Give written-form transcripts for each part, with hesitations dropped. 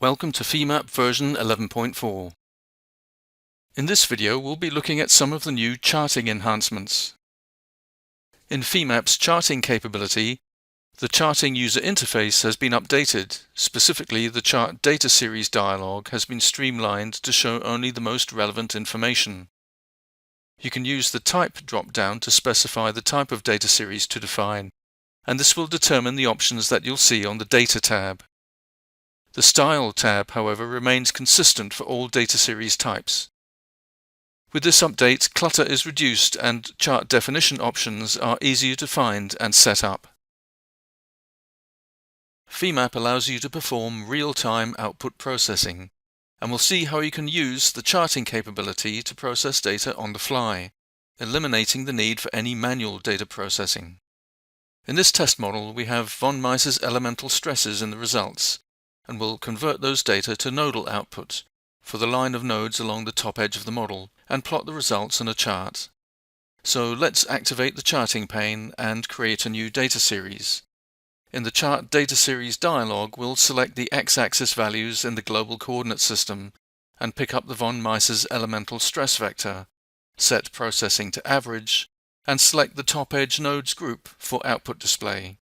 Welcome to Femap version 11.4. In this video we'll be looking at some of the new charting enhancements. In Femap's charting capability, the charting user interface has been updated. Specifically, the chart data series dialog has been streamlined to show only the most relevant information. You can use the type drop-down to specify the type of data series to define, and this will determine the options that you'll see on the Data tab. The Style tab, however, remains consistent for all data series types. With this update, clutter is reduced and chart definition options are easier to find and set up. Femap allows you to perform real-time output processing, and we'll see how you can use the charting capability to process data on the fly, eliminating the need for any manual data processing. In this test model, we have von Mises elemental stresses in the results, and we'll convert those data to nodal output for the line of nodes along the top edge of the model and plot the results in a chart. So let's activate the charting pane and create a new data series. In the Chart Data Series dialog, we'll select the x-axis values in the global coordinate system and pick up the von Mises elemental stress vector, set processing to average, and select the top edge nodes group for output display.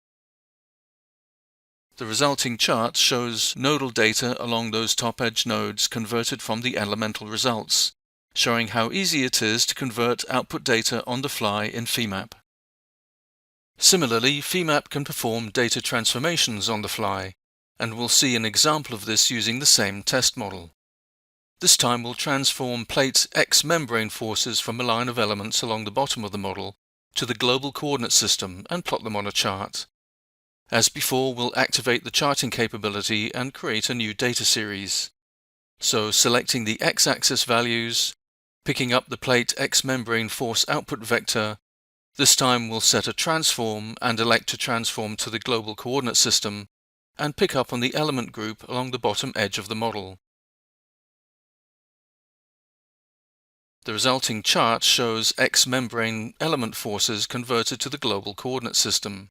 The resulting chart shows nodal data along those top edge nodes converted from the elemental results, showing how easy it is to convert output data on the fly in Femap. Similarly, Femap can perform data transformations on the fly, and we'll see an example of this using the same test model. This time we'll transform plate X membrane forces from a line of elements along the bottom of the model to the global coordinate system and plot them on a chart. As before, we'll activate the charting capability and create a new data series. So selecting the x-axis values, picking up the plate X membrane force output vector, this time we'll set a transform and elect to transform to the global coordinate system and pick up on the element group along the bottom edge of the model. The resulting chart shows X membrane element forces converted to the global coordinate system.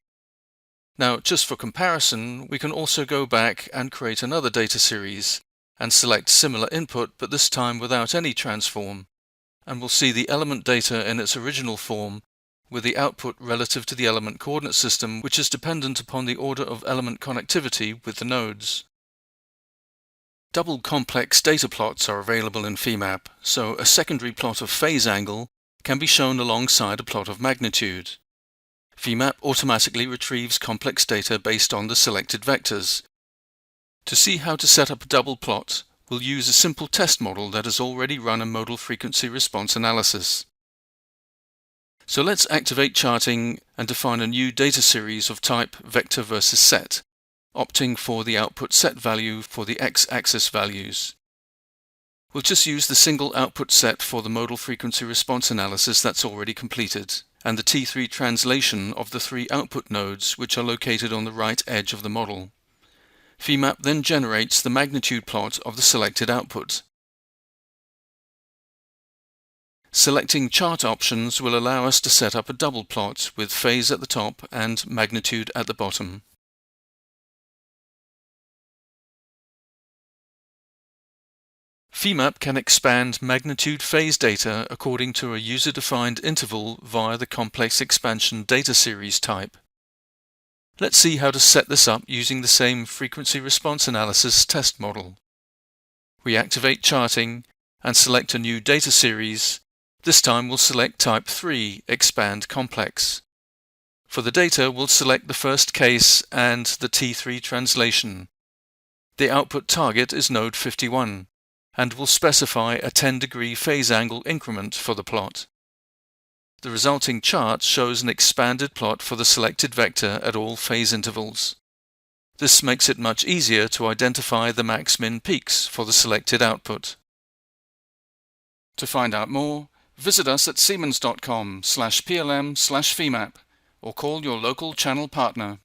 Now, just for comparison, we can also go back and create another data series and select similar input, but this time without any transform, and we'll see the element data in its original form with the output relative to the element coordinate system, which is dependent upon the order of element connectivity with the nodes. Double complex data plots are available in Femap, so a secondary plot of phase angle can be shown alongside a plot of magnitude. Femap automatically retrieves complex data based on the selected vectors. To see how to set up a double plot, we'll use a simple test model that has already run a modal frequency response analysis. So let's activate charting and define a new data series of type vector versus set, opting for the output set value for the x-axis values. We'll just use the single output set for the modal frequency response analysis that's already completed, and the T3 translation of the three output nodes which are located on the right edge of the model. Femap then generates the magnitude plot of the selected output. Selecting chart options will allow us to set up a double plot with phase at the top and magnitude at the bottom. Femap can expand magnitude phase data according to a user-defined interval via the complex expansion data series type. Let's see how to set this up using the same frequency response analysis test model. We activate charting and select a new data series. This time we'll select type 3, expand complex. For the data, we'll select the first case and the T3 translation. The output target is node 51. And will specify a 10-degree phase angle increment for the plot. The resulting chart shows an expanded plot for the selected vector at all phase intervals. This makes it much easier to identify the max-min peaks for the selected output. To find out more, visit us at siemens.com/plm/femap or call your local channel partner.